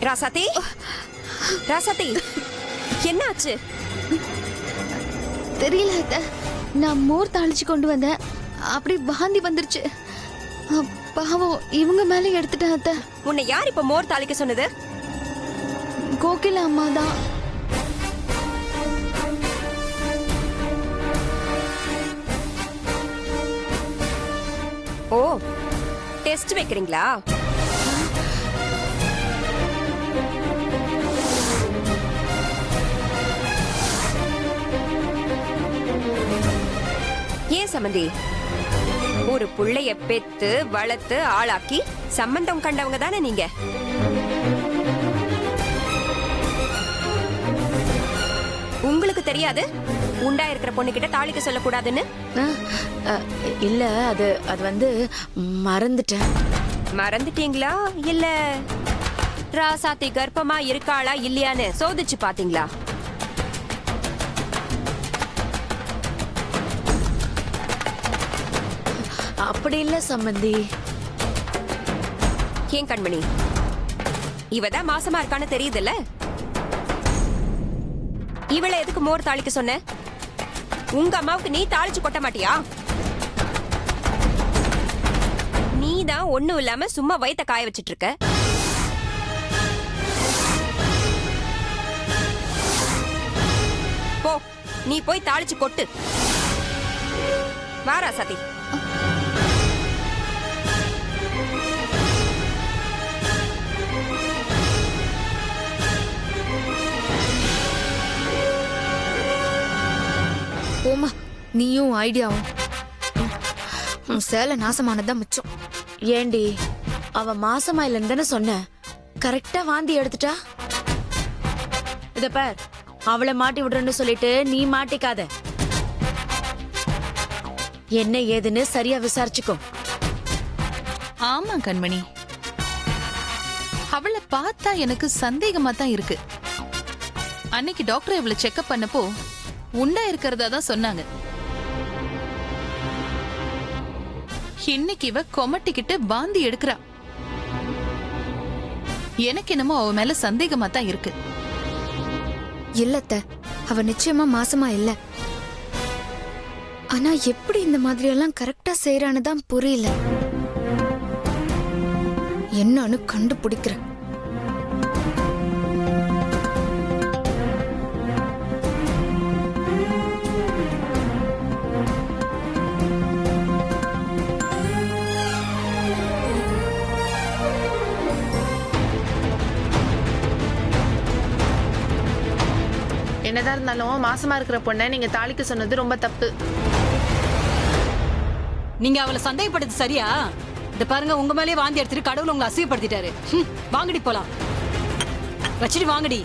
ராசாத்தி, ராசாத்தி, என்னாச்சு? தெரியல அத்தை. நான் மோர் தாளிச்சு கொண்டு வந்தேன், அப்படி வாந்தி வந்துருச்சு. பாவம் இவங்க மேல எடுத்துட்டேன் அத்தை. உன்னை யார் இப்ப மோர் தாளிக்க சொன்னது? கோகிலா அம்மா தான். ஓ, டெஸ்ட் வைக்கிறீங்களா? ஏன் சம்மந்தி, ஒரு புள்ளைய பெத்து வளர்த்து ஆளாக்கி சம்பந்தம் கண்டவங்க தானே நீங்க. உங்களுக்கு தெரியாது உண்டா இருக்கிற பொண்ணு கிட்ட தாளிக்க சொல்லக்கூடாதுன்னு? இல்ல, அது வந்து மறந்துட்டேன். மறந்துட்டீங்களா இல்ல ராசாத்தி கர்ப்பமா இருக்காளா இல்லையான்னு சோதிச்சு பாத்தீங்களா? அப்படி இல்ல சம்பந்தி. ஏன் கண்மணி, இவதான் மாசமா இருக்கான்னு தெரியுதுல்ல? இவளை எதுக்கு மோர் தாளிக்க சொன்ன? உங்க அம்மாவுக்கு நீ தாளிச்சு கொட்ட மாட்டியா? நீ தான் ஒண்ணும் இல்லாம சும்மா வயித்த காய வச்சிட்டு இருக்க. போ, நீ போய் தாளிச்சு கொட்டு. வாரா சதி. போமா, நீயும் ஐடியாவும். சேலை நாசமானதான் மிச்சம். ஏண்டி, அவ மாசமா இல்லைன்னு தானே சொன்ன? கரெக்டா வாந்தி எடுத்துட்டா. இத பார், அவளை மாட்டி விடுறேன்னு சொல்லிட்டு நீ மாட்டிக்காத. என்ன ஏதுன்னு சரியா விசாரிச்சுக்கோ. ஆமா கண்மணி, அவளை பார்த்தா எனக்கு சந்தேகமா தான் இருக்கு. அன்னைக்கு டாக்டர் இவளை செக்அப் பண்ணப்போ உண்டா இருக்கிறதா தான் சொன்னாங்க. இன்னைக்கு இவ கொமட்டிக்கிட்டு வாந்தி எடுக்கிறா. எனக்கு என்னமோ அவ மேல சந்தேகமா தான் இருக்கு. இல்லத்த, அவ நிச்சயமா மாசமா இல்ல. ஆனா எப்படி இந்த மாதிரி எல்லாம் கரெக்டா செய்யறான்னு தான் புரியல. என்னன்னு கண்டுபிடிக்கிறேன். என்னதான் இருந்தாலும் மாசமா இருக்கிற பொண்ணை நீங்க தாளிக்க சொன்னது ரொம்ப தப்பு. நீங்க அவளை சந்தேகப்படுது சரியா? இந்த பாருங்க, உங்க மேலே வாந்தி எடுத்துட்டு கடவுள் உங்களை அசிங்கப்படுத்திட்டாரு. வாங்கடி போலாம், வச்சுட்டு வாங்கடி.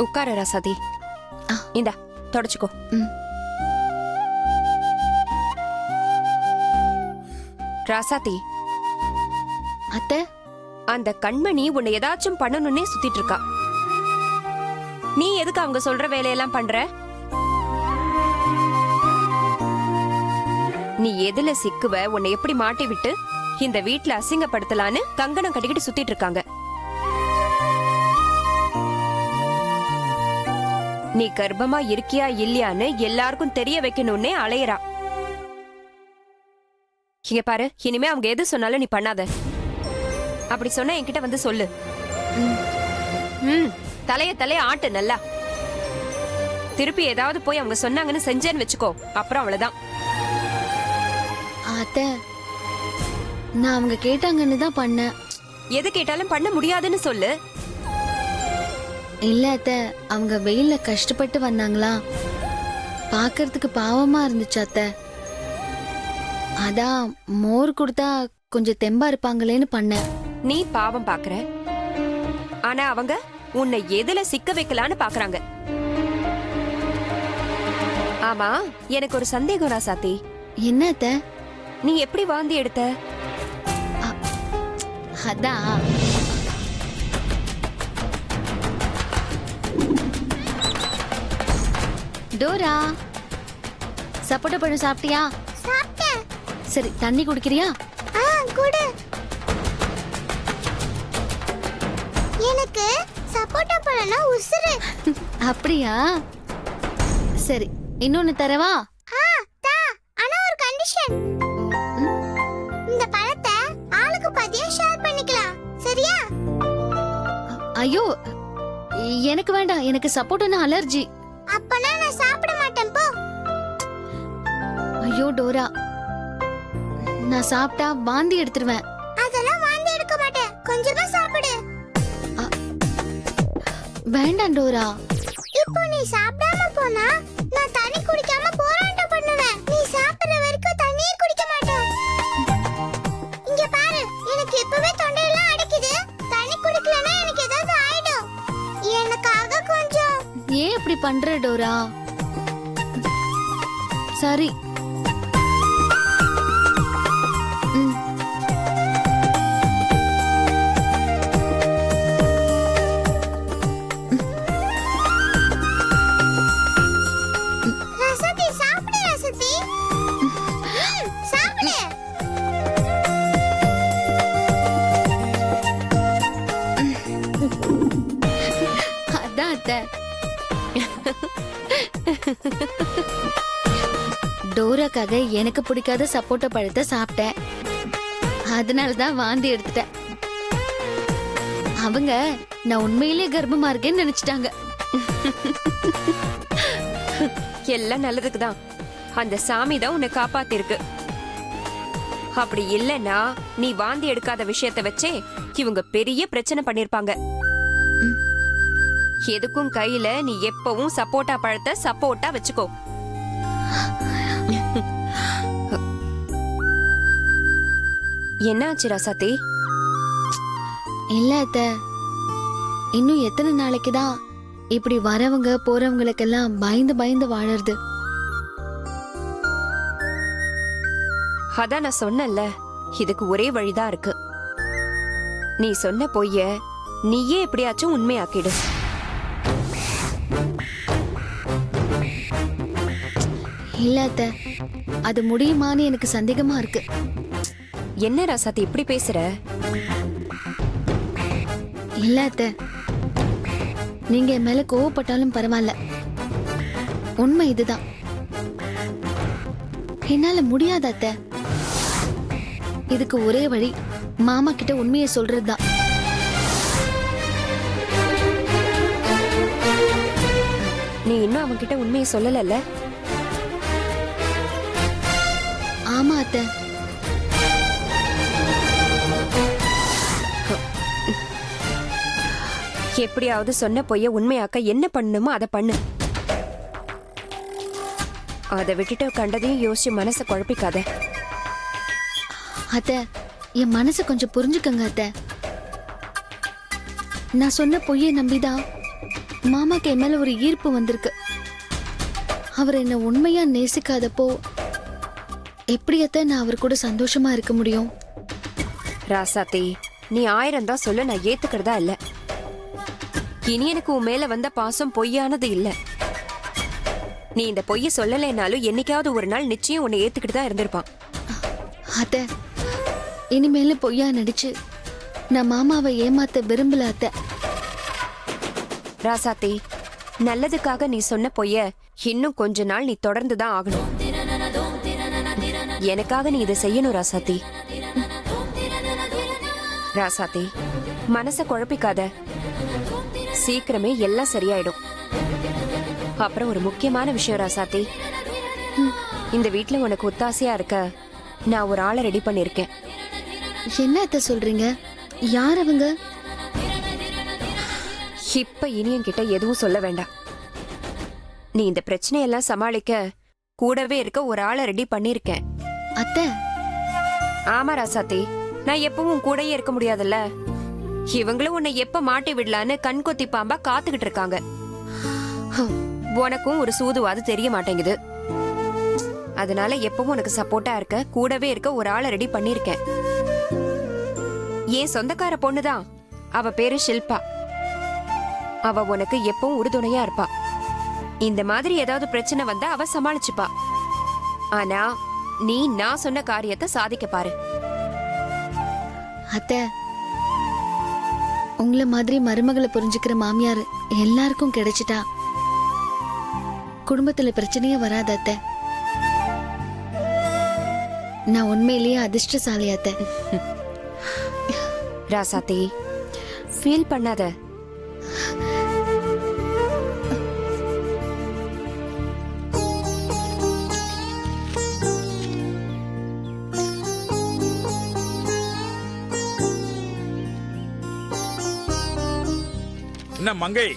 உட்கார ராசாதி. இந்தா தொடச்சுக்கோ. ராசாதி, அத்தை, அந்த கண்மணி உன்னை ஏதாச்சும் பண்ணணும்னே சுத்திட்டு இருக்கா. நீ எதுக்கு அவங்க சொல்ற வேலையெல்லாம் பண்ற? நீ எதுல சிக்குவ, உன்னை எப்படி மாட்டி விட்டு இந்த வீட்டுல அசிங்கப்படுத்தலான்னு கங்கணம் கட்டிக்கிட்டு சுத்திட்டு இருக்காங்க. நீ கர்ப்பமா இருக்கியா இல்லையான்னு எல்லாருக்கும் தெரிய வைக்கணும்னே அலையறா. இங்க பாரு, இனிமே அவங்க எது சொன்னாலும் நீ பண்ணாத. அப்படி சொன்னா என்கிட்ட வந்து சொல்லு. தலைய ஆட்டு நல்லா. திருப்பி ஏதாவது போய் அவங்க சொன்னாங்கன்னு செஞ்சேன்னு வச்சுக்கோ, அப்புறம் அவ்வளவுதான். அத்தை, நான் அவங்க கேட்டாங்கன்னு தான் பண்ணேன். எது கேட்டாலும் பண்ண முடியாதுன்னு சொல்லு. இல்ல அத்தை, அவங்க வெயில்ல கஷ்டப்பட்டு வந்தாங்களா, பாக்குறதுக்கு பாவமா இருந்துச்சு அத்தை. அதான் மோர் கொடுத்தா கொஞ்சம் தெம்பா இருப்பாங்களேன்னு பண்ணேன். நீ பாவம் பாக்குற, ஆனா அவங்க உன்னை எதுல சிக்க வைக்கலான்னு பாக்குறாங்க. ஆமா, எனக்கு ஒரு சந்தேகம் ராசாத்தி. என்ன அத்தை? நீ எப்படி வாந்தி எடுத்த? அதான். டோரா, சப்போட்டா பழம் சாப்பிட்டியா? சாப்பிட்டேன். சரி, தண்ணி குடிக்கிறியா? குடு. எனக்கு சப்போட்டா பழம்னா உசுரு. அப்படியா? சரி, இன்னொன்னு தரவா? தா. ஆனா ஒரு கண்டிஷன். இந்த பழத்தை ஆளுக்கு பாதியா ஷேர் பண்ணிக்கலாம். சரியா? ஐயோ, எனக்கு வேண்டாம். எனக்கு சப்போட்டானா அலர்ஜி. அப்பனா நான் சாப்பிட மாட்டேன் போ. ஐயோ டோரா, நான் சாப்பிட்டா வாந்தி எடுத்துருவேன். அதெல்லாம் வாந்தி எடுக்க மாட்டேன். கொஞ்சமா சாப்பிடு. வேண்டாம் டோரா. இப்போ நீ சாப்பிடாம போனா நான் தண்ணி குடிக்காம போராட்டம் பண்ணுவேன். நீ சாப்பிடுற வரைக்கும் தண்ணியே குடிக்க மாட்டேன். இங்க பாரு, எனக்கு இப்பவே தொண்டையெல்லாம் அடைக்குது. தண்ணி குடிக்கலனா எனக்கு ஏதாவது ஆயிடும். எனக்காக கொஞ்சம். ஏன் இப்படி பண்ற டோரா? சரி. ரசதி சாப்பிடு ரசதி. சாப்பிடு. அதான் அத்தை. டோராக்காக எனக்கு பிடிக்காத சப்போட்டா பழத்தை சாப்பிட்டேன். அதனாலதான் வாந்தி எடுத்துட்டேன். அவங்க நான் உண்மையிலே கர்ப்பமா இருக்கேன்னு நினைச்சிட்டாங்க. எல்லாம் நல்லதுக்கு தான். அந்த சாமி தான் உன்னை காப்பாத்திருக்கு. அப்படி இல்லைன்னா நீ வாந்தி எடுக்காத விஷயத்த வச்சே இவங்க பெரிய பிரச்சனை பண்ணிருப்பாங்க. எதுக்கும் கையில நீ எப்பவும் சப்போட்டா பழத்தை சப்போட்டா வச்சுக்கோ. என்னாச்சு ராசாத்தி? இல்ல அத்தை, இன்னும் எத்தனை நாளைக்குதான் இப்படி வரவங்க போறவங்களுக்கெல்லாம் பயந்து பயந்து வாழறது? அதான் நான் சொன்னேன்ல, இதுக்கு ஒரே வழிதான் இருக்கு. நீ சொன்ன பொய்ய நீயே எப்படியாச்சும் உண்மையாக்கிடு. இல்ல அத்தை, அது முடியுமான்னு எனக்கு சந்தேகமா இருக்கு. என்ன ராசாத்தி இப்படி பேசுற? இல்ல அத்தை, நீங்க என் மேல கோவப்பட்டாலும் பரவாயில்ல. உண்மை இதுதான். என்னால முடியாது அத்தை. இதுக்கு ஒரே வழி மாமா கிட்ட உண்மையை சொல்றதுதான். நீ இன்னும் அவன்கிட்ட உண்மையை சொல்லலல்ல? ஆமா அத்தை. எப்படியாவது சொன்ன பொய்ய உண்மையாக்க என்ன பண்ணணுமோ அதை பண்ணு. அதை விட்டுட்டு கண்டதையும் யோசிச்சு மனசை குழப்பிக்காத. அத்தை, என் மனசை கொஞ்சம் புரிஞ்சுக்கங்க அத்தை. நான் சொன்ன பொய்யை நம்பிதான் மாமாக்கு என் மேல ஒரு ஈர்ப்பு வந்திருக்கு. அவர் என்ன உண்மையா நேசிக்காதப்போ எப்படியத்த நான் அவர் கூட சந்தோஷமா இருக்க முடியும்? ராசாத்தி, நீ 1000 தான் சொல்ல, நான் ஏத்துக்கிறதா இல்ல. இனி எனக்கு உன் மேல வந்த பாசம் பொய்யானது இல்ல. நீ இந்த பொய்ய சொல்லலைனாலும் என்னைக்காவது ஒரு நாள் நிச்சயம் உன்னை ஏத்துக்கிட்டு தான் இருந்திருப்பான். அத்தை, இனிமேல பொய்யா நடிச்சு நான் மாமாவை ஏமாத்த விரும்பல அத்தை. ராசாத்தி, நல்லதுக்காக நீ சொன்ன பொய்ய இன்னும் கொஞ்ச நாள் நீ தொடர்ந்து தான் ஆகணும். எனக்காக நீ இதை செய்யணும் ராசாத்தி. ராசாத்தி, மனச குழப்பிக்காத. சீக்கிரமே எல்லாம் சரியாயிடும். அப்புறம் ஒரு முக்கியமான விஷயம் ராசாத்தி, இந்த வீட்ல உனக்கு ஒத்தாசையா இருக்க நான் ஒரு ஆளை ரெடி பண்ணிருக்கேன். என்ன அத்தை சொல்றீங்க? யார் அவங்க? இப்ப இனியன் கிட்ட எதுவும் சொல்ல வேண்டாம். நீ இந்த பிரச்சனையெல்லாம் சமாளிக்க கூடவே இருக்க ஒரு ஆளை ரெடி பண்ணிருக்கேன். அத்தை, ஆமா ராசாத்தி, நான் எப்பவும் கூடயே இருக்க முடியாதுல்ல. இவங்களும் உன்னை எப்ப மாட்டி விடலான்னு கண்கொத்தி பாம்பா காத்துக்கிட்டு இருக்காங்க. உனக்கும் ஒரு சூதுவாது தெரிய மாட்டேங்குது. அதனால எப்பவும் உனக்கு சப்போர்ட்டா இருக்க கூடவே இருக்க ஒரு ஆளை ரெடி பண்ணிருக்கேன். என் சொந்தக்கார பொண்ணுதான். அவ பேரு ஷில்பா. அவ உனக்கு எப்பவும் உறுதுணையா இருப்பா. இந்த மாதிரி ஏதாவது பிரச்சனை வந்தா அவ சமாளிச்சுப்பா. ஆனா நீ நான் சொன்ன காரியத்தை சாதிக்க பாரு. அத்தை, உங்களை மாதிரி மருமகளை புரிஞ்சுக்கிற மாமியார் எல்லாருக்கும் கிடைச்சிட்டா குடும்பத்துல பிரச்சனையே வராது அத்தை. நான் உண்மையிலேயே அதிர்ஷ்டசாலி அத்தை. ராசாத்தி, ஃபீல் பண்ணாத. என்ன மங்கை,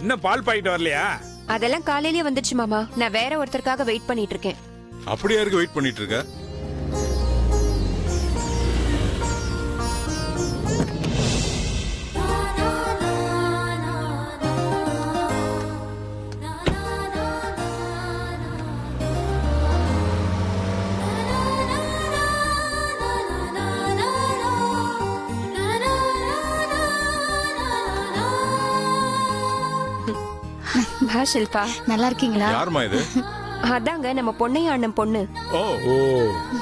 இன்னும் பால் பாக்கெட் வரலையா? அதெல்லாம் காலையிலேயே வந்துச்சு மாமா. நான் வேற ஒருத்தருக்காக வெயிட் பண்ணிட்டு இருக்கேன். அப்படியா இருக்கு வெயிட் பண்ணிட்டு இருக்க? வா ஷில்பா. நல்லா இருக்கீங்களா? யாருமா இது? அதாங்க நம்ம பொண்ணையா அண்ணன் பொண்ணு. ஓ ஓ,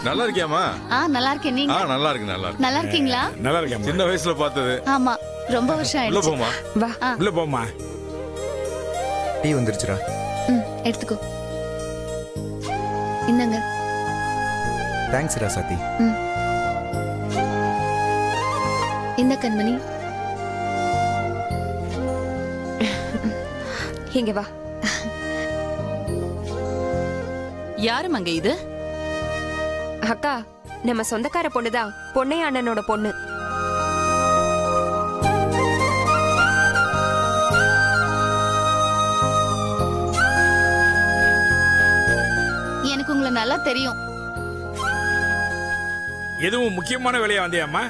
நல்லா இருக்கியாமா? நல்லா இருக்கேன். நீங்க நல்லா இருக்கு, நல்லா இருக்கு. நல்லா இருக்கீங்களா? நல்லா இருக்கேன். சின்ன வயசுல பார்த்தது. ஆமா, ரொம்ப வருஷம் உள்ள ஆயிடுச்சு. போமா. வா உள்ள போமா. டீ வந்துருச்சுடா. எடுத்துக்கோ. இந்தங்க. தேங்க்ஸ் ராசாத்தி. இந்த கண்மணி. இங்க வா. யாரு மங்கை இது? அக்கா, நம்ம சொந்தக்கார பொண்ணுதான். பொண்ணையா அண்ணனோட பொண்ணு. எனக்கு உங்களை நல்லா தெரியும். எதுவும் முக்கியமான வேலையா வந்தியாம்மா?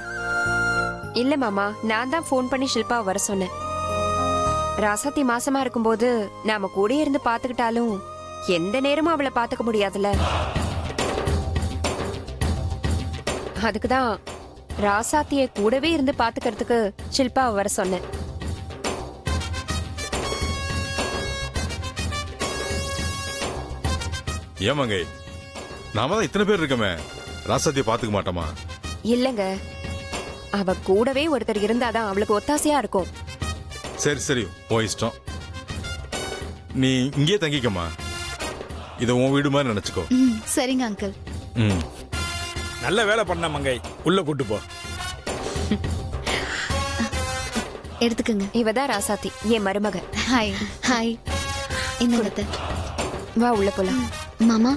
இல்ல மாமா, நான் தான் ஃபோன் பண்ணி ஷில்பா வர சொன்னேன். ராசாத்தி மாசமா இருக்கும்போது நாம கூட இருந்து பாத்துக்கிட்டாலும் எந்த நேரமும் அவளை பாத்துக்க முடியாதுல்ல. அதுக்குதான் ராசாத்திய கூடவே இருந்து பாத்துக்கிறதுக்கு ஷில்பா வர சொன்னேன். ஏன் மங்கை, நாம தான் இத்தனை பேர் இருக்கமே, ராசாத்தியை பாத்துக்க மாட்டோமா? இல்லங்க, அவ கூடவே ஒருத்தர் இருந்தாதான் அவளுக்கு ஒத்தாசையா இருக்கும். சரி சரி, உன் இஷ்டம். நீ இங்கேயே தங்கிக்கமா. இதை உன் வீடு மாதிரி நினைச்சுக்கோ. சரிங்க அங்கிள். ம். நல்ல வேலை பண்ண மங்கை. உள்ள கூட்டு போ. எடுத்துக்கங்க. இவதான் ராசாத்தி, என் மருமக. ஹாய். ஹாய். இந்தங்க அத்தை. வா உள்ள போலாம். மாமா.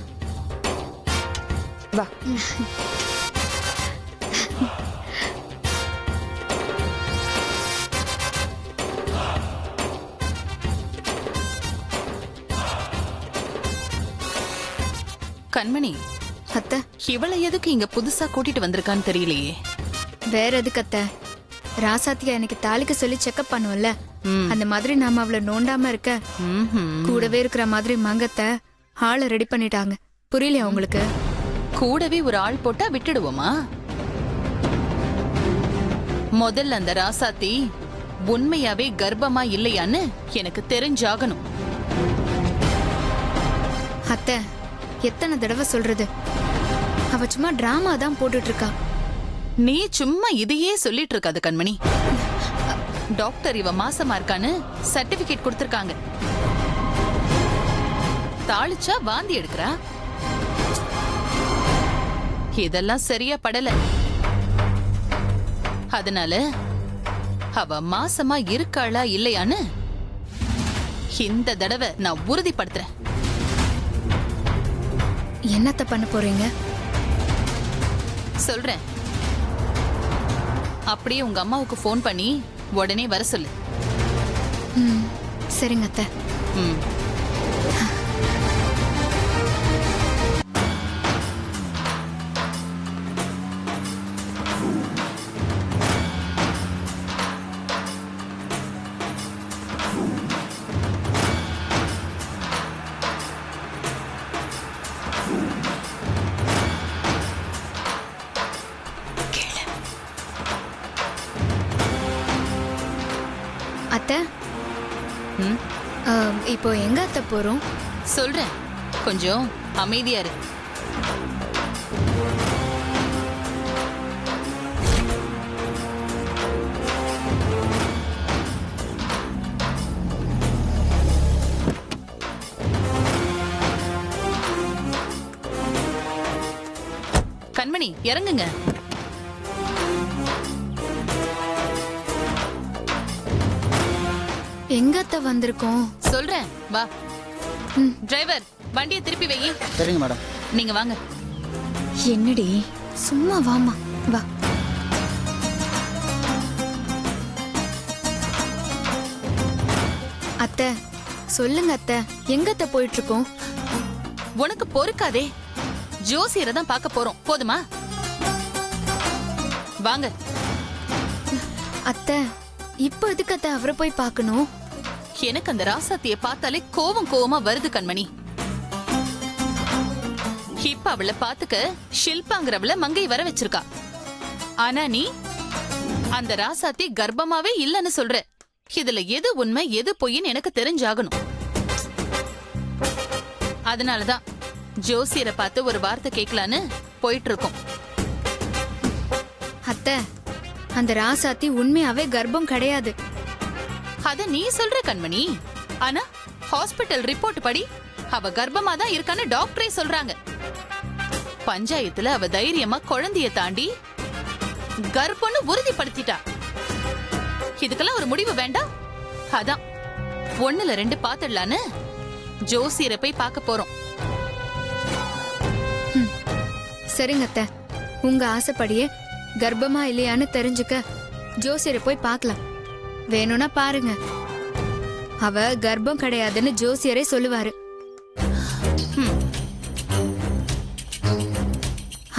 வா. கண்மணி, அத்தை, இவளை எதுக்கு இங்க புதுசா கூட்டிட்டு வந்திருக்கான்னு தெரியலையே. வேற எதுக்கு அத்தை? ராசாத்தியா எனக்கு தாலிக்கு சொல்லி செக்அப் பண்ணுவோம்ல, அந்த மாதிரி நாம அவளை நோண்டாம இருக்க கூடவே இருக்கிற மாதிரி மங்கத்தை ஆளை ரெடி பண்ணிட்டாங்க. புரியலையா உங்களுக்கு? கூடவே ஒரு ஆள் போட்டா விட்டுடுவோமா? முதல்ல அந்த ராசாத்தி உண்மையாவே கர்ப்பமா இல்லையான்னு எனக்கு தெரிஞ்சாகணும். அத்தை, எத்தனை தடவை சொல்றது? அவ சும்மா டிராமா தான் போட்டுட்டு இருக்கா. நீ சும்மா இதையே சொல்லிட்டு இருக்காது கண்மணி. டாக்டர் இவ மாசமா இருக்கான்னு சர்டிபிகேட் கொடுத்திருக்காங்க. தாளிச்சா வாந்தி எடுக்கிறா. இதெல்லாம் சரியா படல. அதனால அவ மாசமா இருக்காளா இல்லையான்னு இந்த தடவை நான் உறுதிப்படுத்துறேன். என்னத்த பண்ண போறீங்க? சொல்றேன். அப்படியே உங்க அம்மாவுக்கு ஃபோன் பண்ணி உடனே வர சொல்லு. சரிங்க அத்தை. ம். அத்தை ம், இப்போ எங்க அத்தை போறோம்? சொல்றேன், கொஞ்சம் அமைதியா இரு. கண்மணி, இறங்குங்க. எங்க அத்தை வந்திருக்கோம்? சொல்றேன், வா. ம். டிரைவர், வண்டியை திருப்பி வை. சரிங்க மேடம். நீங்க வாங்க. என்னடி சும்மா வாமா வா. அத்தை சொல்லுங்க அத்தை, எங்க அத்தை போயிட்டு இருக்கோம்? உனக்கு பொறுக்காதே. ஜோசியரை தான் பார்க்க போறோம், போதுமா? வாங்க. அத்தை இப்போ எதுக்கு அத்தை அவரை போய் பார்க்கணும்? எனக்கு அந்த ராசாத்திய பார்த்தாலே கோவமா வருது கண்மணி. இப்ப அவளை பாத்துக்க ஷில்பாங்கிறவள மங்கை வர வச்சிருக்கா. ஆனா நீ அந்த ராசாத்தி கர்ப்பமாவே இல்லன்னு சொல்ற. இதுல எது உண்மை எது பொய்ன்னு எனக்கு தெரிஞ்சாகணும். அதனாலதான் ஜோசியரை பார்த்து ஒரு வார்த்தை கேட்கலான்னு போயிட்டு இருக்கோம். அத்தை அந்த ராசாத்தி உண்மையாவே கர்ப்பம் கிடையாது. அத நீ சொல்ற கண்மணி. ஆனா ஹாஸ்பிட்டல் ரிப்போர்ட் படி அவ கர்ப்பமா தான் இருக்கான்னு டாக்டரே சொல்றாங்க. பஞ்சாயத்துல அவ தைரியமா குழந்தைய தாண்டி கர்ப்பம்னு உறுதிப்படுத்திட்டா. இதுக்கெல்லாம் ஒரு முடிவு வேண்டாம். அதான் 1ல 2 பாத்துடலான்னு ஜோசியரை போய் பார்க்க போறோம். சரிங்க அத்தை, உங்க ஆசைப்படியே கர்ப்பமா இல்லையான்னு தெரிஞ்சுக்க ஜோசியரை போய் பார்க்கலாம். வேணும்னா பாருங்க, அவ கர்ப்பம் கிடையாதுன்னு ஜோசியரே சொல்லுவாரு.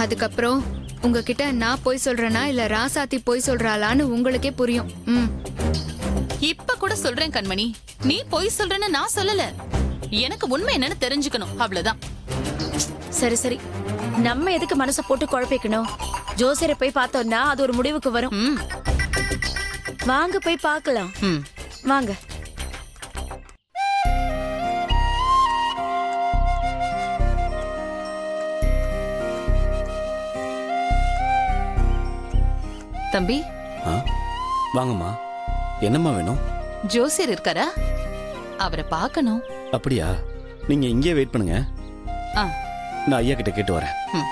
அதுக்கப்புறம் உங்ககிட்ட நான் போய் சொல்றேனா இல்ல ராசாத்தி போய் சொல்றாளான்னு உங்களுக்கே புரியும். இப்ப கூட சொல்றேன் கண்மணி, நீ போய் சொல்றேன்னு நான் சொல்லல. எனக்கு உண்மை என்னன்னு தெரிஞ்சுக்கணும், அவ்வளவுதான். சரி சரி, நம்ம எதுக்கு மனசை போட்டு குழப்பிக்கணும்? ஜோசியரை போய் பார்த்தோம்னா அது ஒரு முடிவுக்கு வரும். ம், வாங்க போய் பார்க்கலாம். ம். வாங்க. தம்பி, வாங்கம்மா. என்னம்மா வேணும்? ஜோசியர் இருக்காரா? அவரை பார்க்கணும். அப்படியா? நீங்க இங்கே வெயிட் பண்ணுங்க, ஆ. நான் ஐயா கிட்ட கேட்டு வரேன். ம்.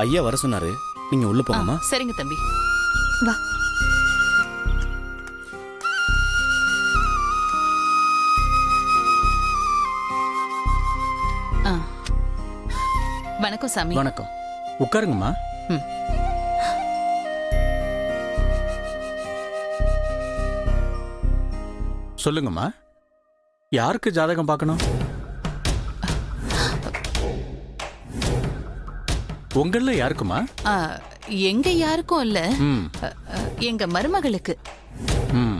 ஐயா வர சொன்னாரு, நீங்க உள்ள ஆ, போங்கம்மா. சரிங்க தம்பி. வா. ஆ. வணக்கம் சாமி. வணக்கம். உட்காருங்கம்மா. ம். சொல்லுங்கம்மா, யாருக்கு ஜாதகம் பார்க்கணும்? உங்கள யாருக்குமா? ஆ, எங்க யாருக்கும் இல்ல, ம், எங்க மருமகளுக்கு. ம்.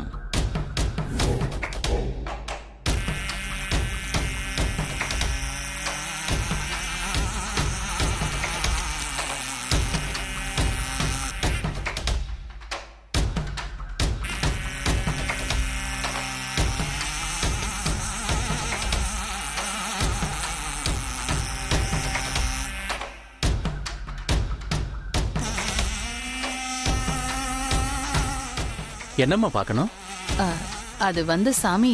என்னம்மா பார்க்கணும்? ஆ, அது வந்து சாமி,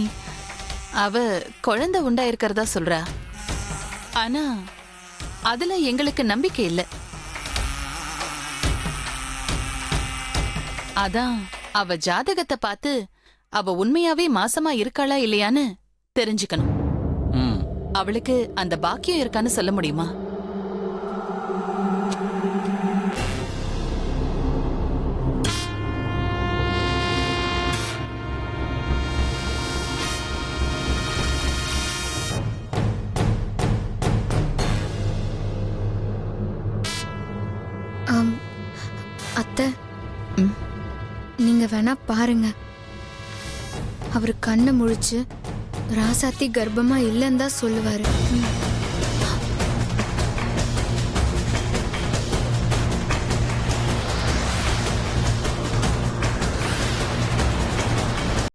அவ குழந்தை உண்டாயிருக்கிறதா சொல்றா. ஆனா அதுல எங்களுக்கு நம்பிக்கை இல்ல. அதான் அவ ஜாதகத்தை பார்த்து அவ உண்மையாவே மாசமா இருக்காளா இல்லையான்னு தெரிஞ்சுக்கணும். ம். அவளுக்கு அந்த பாக்கியம் இருக்கான்னு சொல்ல முடியுமா? அத்தை, ம். நீங்க வேணா பாருங்க. அவர் கண்ணை முழிச்சு ராசாத்தி கர்ப்பமா இல்லைன்னு தான் சொல்லுவாரு